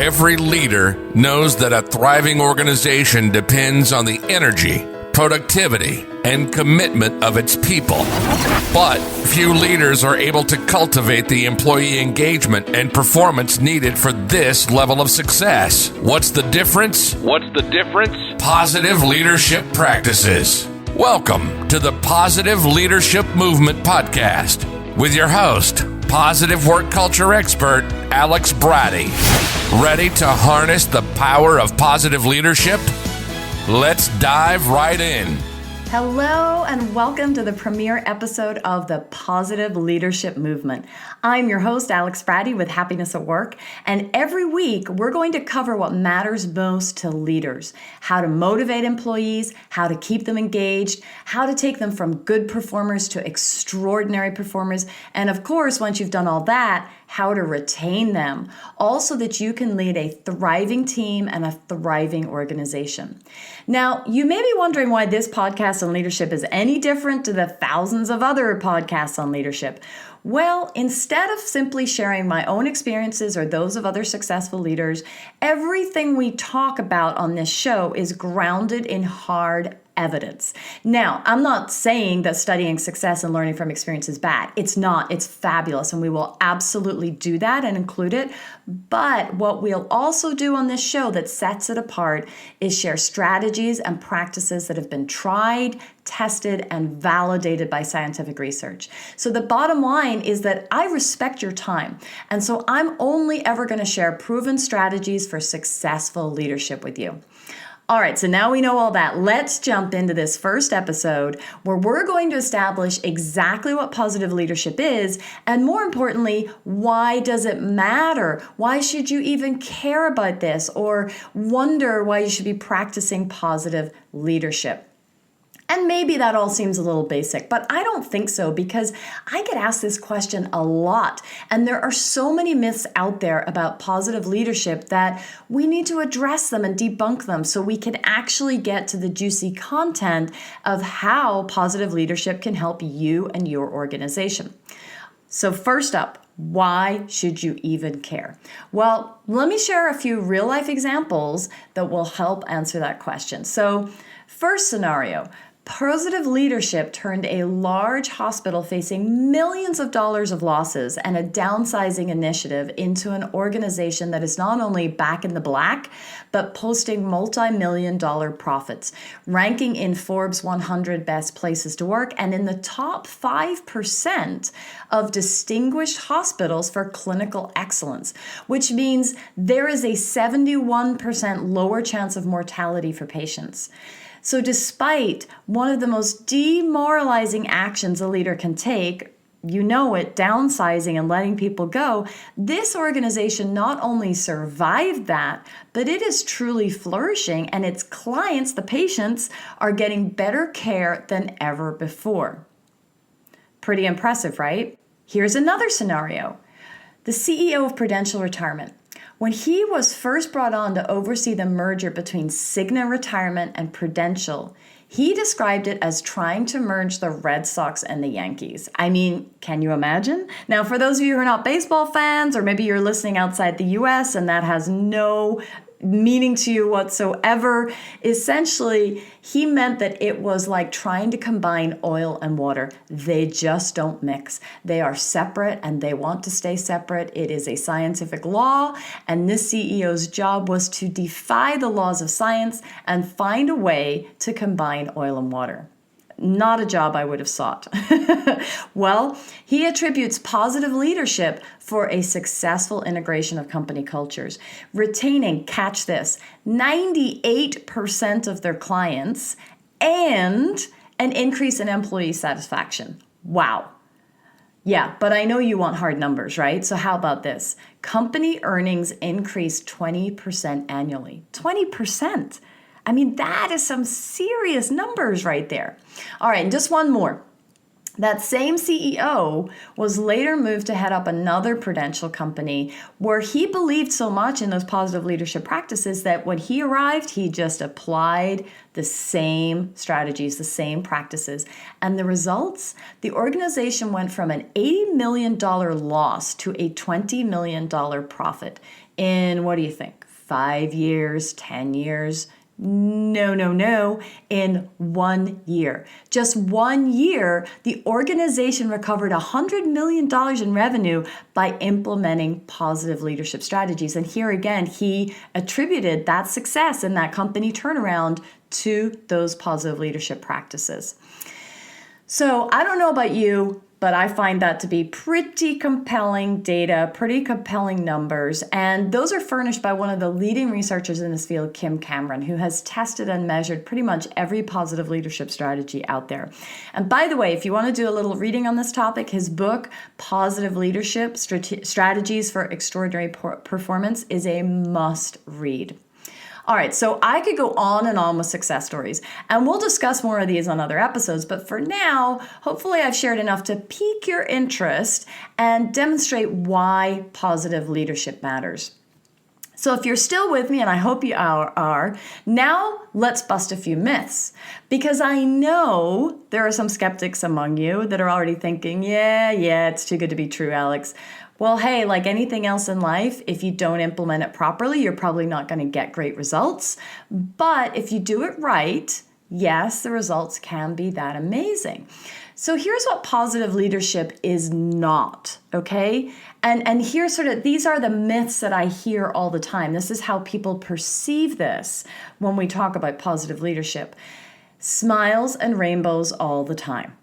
Every leader knows that a thriving organization depends on the energy, productivity, and commitment of its people. But few leaders are able to cultivate the employee engagement and performance needed for this level of success. What's the difference? Positive leadership practices. Welcome to the Positive Leadership Movement Podcast with your host, positive work culture expert, Alex Bratty. Ready to harness the power of positive leadership? Let's dive right in. Hello and welcome to the premiere episode of the Positive Leadership Movement. I'm your host, Alex Bratty with Happiness at Work, and every week we're going to cover what matters most to leaders, how to motivate employees, how to keep them engaged, how to take them from good performers to extraordinary performers, and of course, once you've done all that, how to retain them, all so that you can lead a thriving team and a thriving organization. Now, you may be wondering why this podcast on leadership is any different to the thousands of other podcasts on leadership. Well, instead of simply sharing my own experiences or those of other successful leaders, everything we talk about on this show is grounded in hard evidence. Now, I'm not saying that studying success and learning from experience is bad. It's not. It's fabulous, and we will absolutely do that and include it. But what we'll also do on this show that sets it apart is share strategies and practices that have been tried, tested, and validated by scientific research. So the bottom line is that I respect your time. And so I'm only ever going to share proven strategies for successful leadership with you. All right, so now we know all that. Let's jump into this first episode where we're going to establish exactly what positive leadership is, and more importantly, why does it matter? Why should you even care about this or wonder why you should be practicing positive leadership? And maybe that all seems a little basic, but I don't think so, because I get asked this question a lot. And there are so many myths out there about positive leadership that we need to address them and debunk them so we can actually get to the juicy content of how positive leadership can help you and your organization. So first up, why should you even care? Well, let me share a few real-life examples that will help answer that question. So first scenario, positive leadership turned a large hospital facing millions of dollars of losses and a downsizing initiative into an organization that is not only back in the black, but posting multi-million-dollar profits, ranking in Forbes 100 best places to work and in the top 5% of distinguished hospitals for clinical excellence, which means there is a 71% lower chance of mortality for patients. So despite one of the most demoralizing actions a leader can take, you know it, downsizing and letting people go, this organization not only survived that, but it is truly flourishing, and its clients, the patients, are getting better care than ever before. Pretty impressive, right? Here's another scenario. The CEO of Prudential Retirement. When he was first brought on to oversee the merger between Cigna Retirement and Prudential, he described it as trying to merge the Red Sox and the Yankees. I mean, can you imagine? Now, for those of you who are not baseball fans, or maybe you're listening outside the US and that has no meaning to you whatsoever, essentially, he meant that it was like trying to combine oil and water. They just don't mix. They are separate and they want to stay separate. It is a scientific law, and this CEO's job was to defy the laws of science and find a way to combine oil and water. Not a job I would have sought. Well, he attributes positive leadership for a successful integration of company cultures, retaining, catch this, 98% of their clients and an increase in employee satisfaction. Wow. Yeah, but I know you want hard numbers, right? So how about this? Company earnings increased 20% annually. 20%. I mean, that is some serious numbers right there. All right, and just one more. That same CEO was later moved to head up another prudential company where he believed so much in those positive leadership practices that when he arrived, he just applied the same strategies, the same practices. And the results? The organization went from an $80 million loss to a $20 million profit in, what do you think, 5 years, 10 years? No. In 1 year. Just 1 year, the organization recovered $100 million in revenue by implementing positive leadership strategies. And here again, he attributed that success and that company turnaround to those positive leadership practices. So I don't know about you, but I find that to be pretty compelling data, pretty compelling numbers. And those are furnished by one of the leading researchers in this field, Kim Cameron, who has tested and measured pretty much every positive leadership strategy out there. And by the way, if you want to do a little reading on this topic, his book, Positive Leadership, Strategies for Extraordinary Performance, is a must read. All right, so I could go on and on with success stories, and we'll discuss more of these on other episodes, but for now, hopefully I've shared enough to pique your interest and demonstrate why positive leadership matters. So if you're still with me, and I hope you are, now let's bust a few myths, because I know there are some skeptics among you that are already thinking, yeah, it's too good to be true, Alex. Well, hey, like anything else in life, if you don't implement it properly, you're probably not going to get great results. But if you do it right, yes, the results can be that amazing. So here's what positive leadership is not, okay? And here's these are the myths that I hear all the time. This is how people perceive this when we talk about positive leadership. Smiles and rainbows all the time.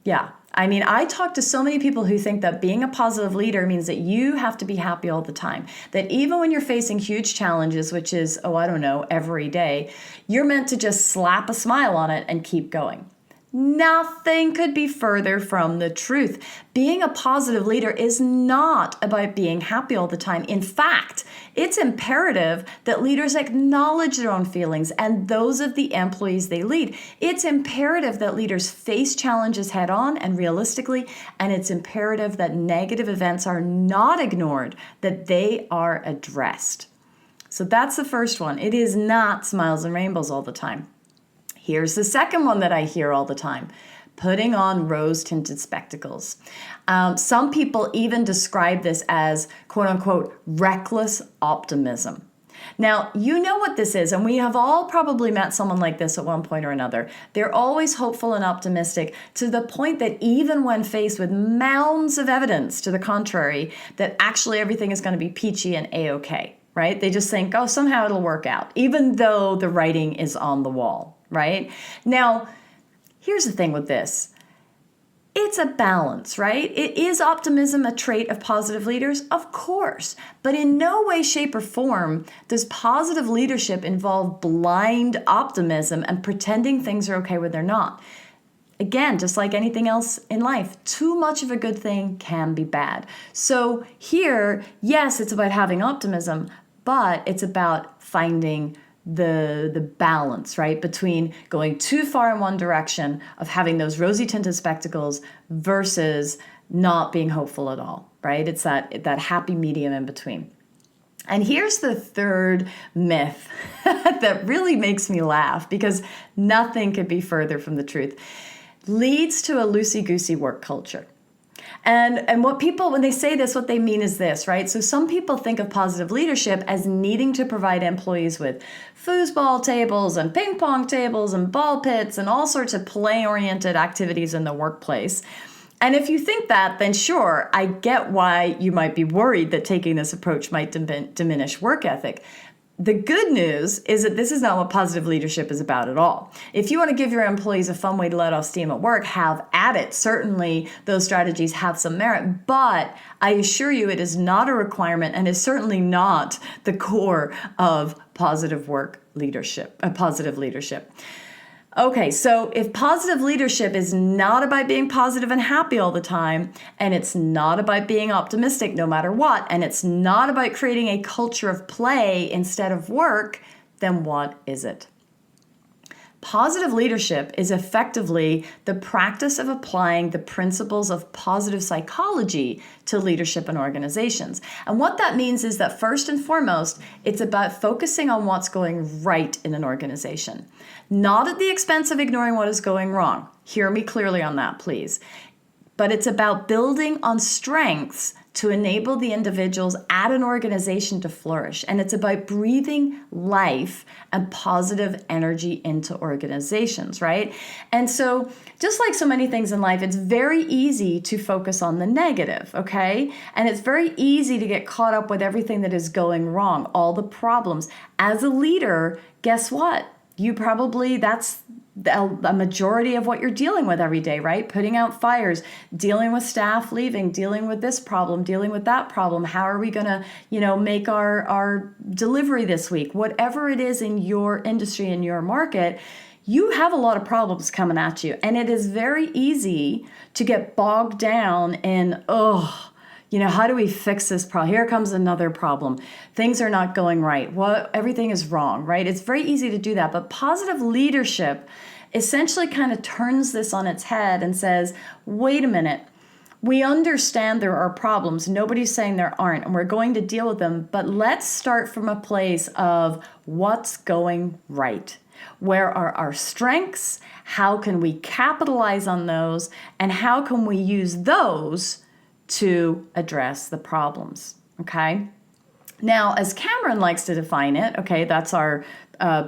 Yeah. I mean, I talk to so many people who think that being a positive leader means that you have to be happy all the time. That even when you're facing huge challenges, which is, every day, you're meant to just slap a smile on it and keep going. Nothing could be further from the truth. Being a positive leader is not about being happy all the time. In fact, it's imperative that leaders acknowledge their own feelings and those of the employees they lead. It's imperative that leaders face challenges head on and realistically, and it's imperative that negative events are not ignored, that they are addressed. So that's the first one. It is not smiles and rainbows all the time. Here's the second one that I hear all the time, putting on rose-tinted spectacles. Some people even describe this as, quote unquote, reckless optimism. Now, you know what this is, and we have all probably met someone like this at one point or another. They're always hopeful and optimistic to the point that even when faced with mounds of evidence to the contrary, that actually everything is going to be peachy and A-okay, right? They just think, somehow it'll work out, even though the writing is on the wall. Right? Now, here's the thing with this. It's a balance, right? Is optimism a trait of positive leaders? Of course. But in no way, shape, or form does positive leadership involve blind optimism and pretending things are okay when they're not. Again, just like anything else in life, too much of a good thing can be bad. So here, yes, it's about having optimism, but it's about finding the balance, right, between going too far in one direction of having those rosy tinted spectacles versus not being hopeful at all, right? It's that happy medium in between. And here's the third myth that really makes me laugh because nothing could be further from the truth. Leads to a loosey-goosey work culture. And what people, when they say this, what they mean is this, right? So some people think of positive leadership as needing to provide employees with foosball tables and ping pong tables and ball pits and all sorts of play-oriented activities in the workplace. And if you think that, then sure, I get why you might be worried that taking this approach might diminish work ethic. The good news is that this is not what positive leadership is about at all. If you want to give your employees a fun way to let off steam at work, have at it. Certainly, those strategies have some merit, but I assure you it is not a requirement and is certainly not the core of positive leadership. Okay, so if positive leadership is not about being positive and happy all the time, and it's not about being optimistic no matter what, and it's not about creating a culture of play instead of work, then what is it? Positive leadership is effectively the practice of applying the principles of positive psychology to leadership and organizations. And what that means is that first and foremost, it's about focusing on what's going right in an organization, not at the expense of ignoring what is going wrong. Hear me clearly on that, please. But it's about building on strengths to enable the individuals at an organization to flourish. And it's about breathing life and positive energy into organizations, right? And so just like so many things in life, it's very easy to focus on the negative, okay? And it's very easy to get caught up with everything that is going wrong, all the problems. As a leader, guess what? That's a majority of what you're dealing with every day, right? Putting out fires, dealing with staff leaving, dealing with this problem, dealing with that problem. How are we going to, make our delivery this week? Whatever it is in your industry, in your market, you have a lot of problems coming at you. And it is very easy to get bogged down in, how do we fix this problem? Here comes another problem. Things are not going right. Everything is wrong, right? It's very easy to do that. But positive leadership essentially kind of turns this on its head and says, wait a minute. We understand there are problems. Nobody's saying there aren't, and we're going to deal with them. But let's start from a place of what's going right. Where are our strengths? How can we capitalize on those? And how can we use those to address the problems, okay? Now, as Cameron likes to define it, okay, that's our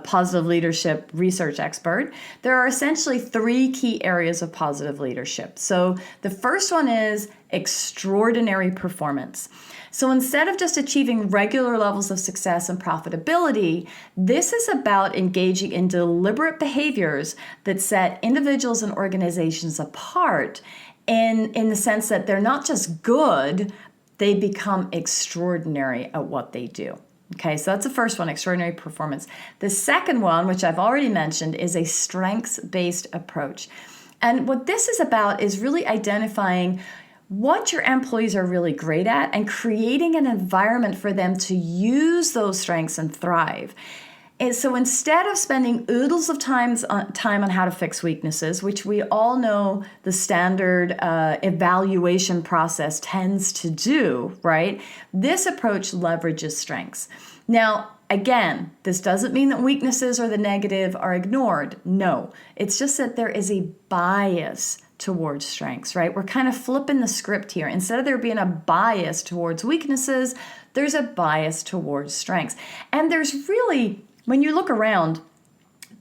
positive leadership research expert, there are essentially 3 key areas of positive leadership. So the first one is extraordinary performance. So instead of just achieving regular levels of success and profitability, this is about engaging in deliberate behaviors that set individuals and organizations apart in the sense that they're not just good, they become extraordinary at what they do. Okay, so that's the first one, extraordinary performance. The second one, which I've already mentioned, is a strengths-based approach. And what this is about is really identifying what your employees are really great at and creating an environment for them to use those strengths and thrive. And so instead of spending oodles of time on how to fix weaknesses, which we all know the standard evaluation process tends to do, right? This approach leverages strengths. Now, again, this doesn't mean that weaknesses or the negative are ignored. No, it's just that there is a bias towards strengths, right? We're kind of flipping the script here. Instead of there being a bias towards weaknesses, there's a bias towards strengths. And there's really, when you look around,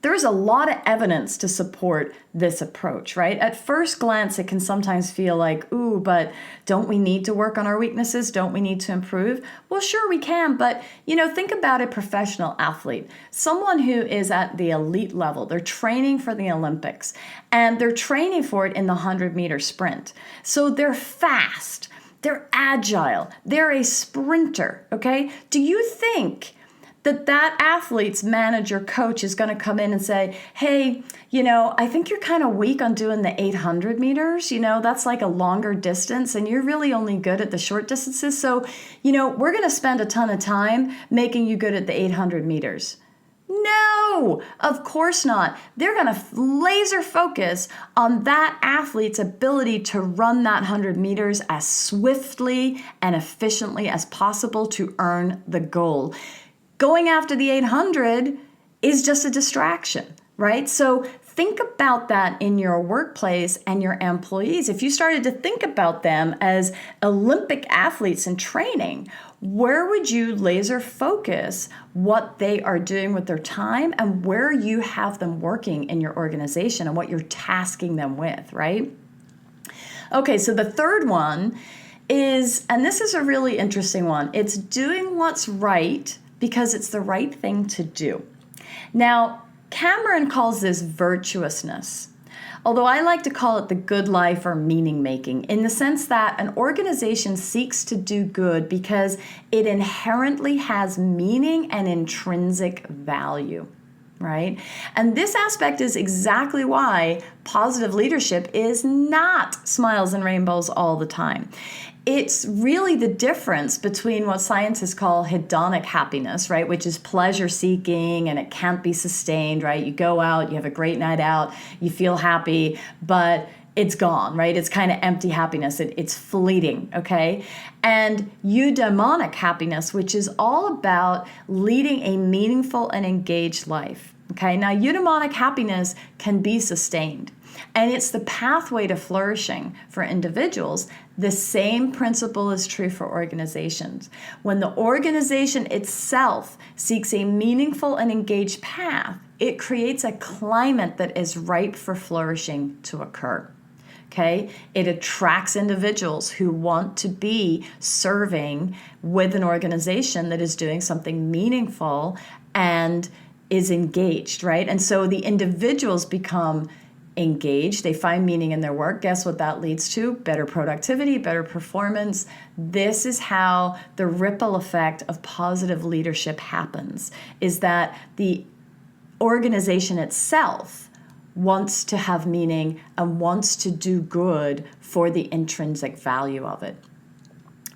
there's a lot of evidence to support this approach, right? At first glance, it can sometimes feel like, ooh, but don't we need to work on our weaknesses? Don't we need to improve? Well, sure we can, but think about a professional athlete, someone who is at the elite level. They're training for the Olympics, and they're training for it in the 100-meter sprint. So they're fast, they're agile, they're a sprinter, okay? Do you think that athlete's manager, coach is going to come in and say, hey, I think you're kind of weak on doing the 800 meters. That's like a longer distance and you're really only good at the short distances. So, we're going to spend a ton of time making you good at the 800 meters. No, of course not. They're going to laser focus on that athlete's ability to run that 100 meters as swiftly and efficiently as possible to earn the goal. Going after the 800 is just a distraction, right? So think about that in your workplace and your employees. If you started to think about them as Olympic athletes in training, where would you laser focus what they are doing with their time and where you have them working in your organization and what you're tasking them with, right? Okay, so the third one is, and this is a really interesting one, it's doing what's right because it's the right thing to do. Now, Cameron calls this virtuousness, although I like to call it the good life or meaning making, in the sense that an organization seeks to do good because it inherently has meaning and intrinsic value, right? And this aspect is exactly why positive leadership is not smiles and rainbows all the time. It's really the difference between what scientists call hedonic happiness, right, which is pleasure seeking and it can't be sustained, right? You go out, you have a great night out, you feel happy, but it's gone, right? It's kind of empty happiness. It's fleeting, okay? And eudaimonic happiness, which is all about leading a meaningful and engaged life, okay? Now, eudaimonic happiness can be sustained, and it's the pathway to flourishing for individuals. The same principle is true for organizations. When the organization itself seeks a meaningful and engaged path, it creates a climate that is ripe for flourishing to occur. Okay, it attracts individuals who want to be serving with an organization that is doing something meaningful and is engaged, right? And so the individuals become engaged, they find meaning in their work. Guess what that leads to? Better productivity, better performance. This is how the ripple effect of positive leadership happens, is that the organization itself wants to have meaning and wants to do good for the intrinsic value of it.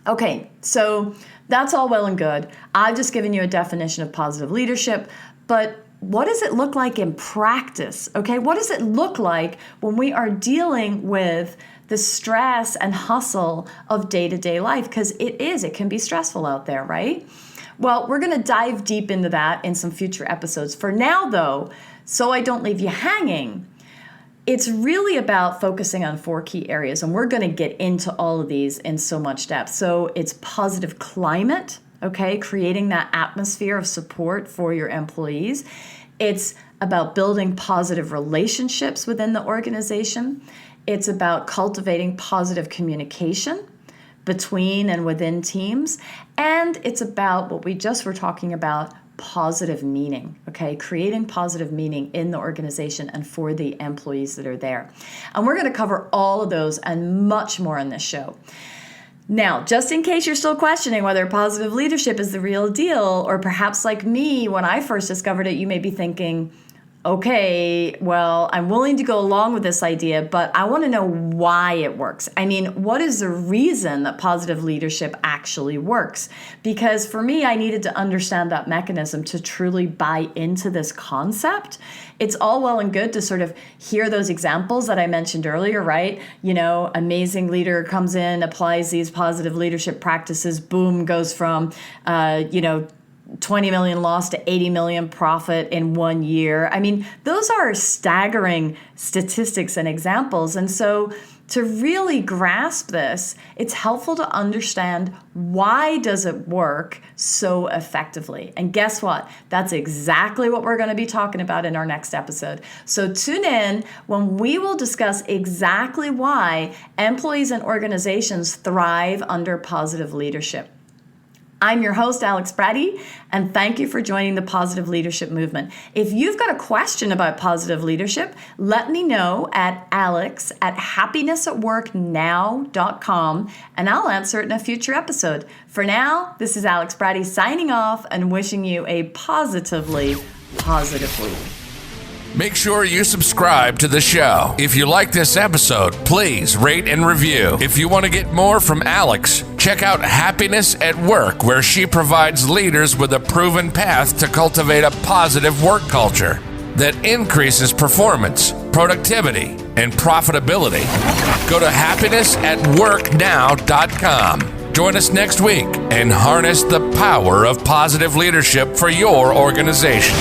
Okay, so that's all well and good. I've just given you a definition of positive leadership, but what does it look like in practice? Okay, what does it look like when we are dealing with the stress and hustle of day-to-day life? Because it can be stressful out there, right? Well, we're going to dive deep into that in some future episodes. For now, though, so I don't leave you hanging, it's really about focusing on 4 key areas, and we're going to get into all of these in so much depth. So it's positive climate, okay, creating that atmosphere of support for your employees. It's about building positive relationships within the organization. It's about cultivating positive communication between and within teams. And it's about what we just were talking about, positive meaning, okay? Creating positive meaning in the organization and for the employees that are there. And we're going to cover all of those and much more in this show. Now, just in case you're still questioning whether positive leadership is the real deal, or perhaps like me, when I first discovered it, you may be thinking, okay, well, I'm willing to go along with this idea, but I want to know why it works. I mean, what is the reason that positive leadership actually works? Because for me, I needed to understand that mechanism to truly buy into this concept. It's all well and good to sort of hear those examples that I mentioned earlier, right? You know, amazing leader comes in, applies these positive leadership practices, boom, goes from, 20 million loss to 80 million profit in 1 year. I mean, those are staggering statistics and examples. And so to really grasp this, it's helpful to understand, why does it work so effectively? And guess what? That's exactly what we're going to be talking about in our next episode. So tune in when we will discuss exactly why employees and organizations thrive under positive leadership. I'm your host, Alex Bratty, and thank you for joining the Positive Leadership Movement. If you've got a question about positive leadership, let me know at alex@happinessatworknow.com, and I'll answer it in a future episode. For now, this is Alex Bratty signing off and wishing you a positively positive week. Make sure you subscribe to the show. If you like this episode, please rate and review. If you want to get more from Alex, check out Happiness at Work, where she provides leaders with a proven path to cultivate a positive work culture that increases performance, productivity, and profitability. Go to happinessatworknow.com. Join us next week and harness the power of positive leadership for your organization.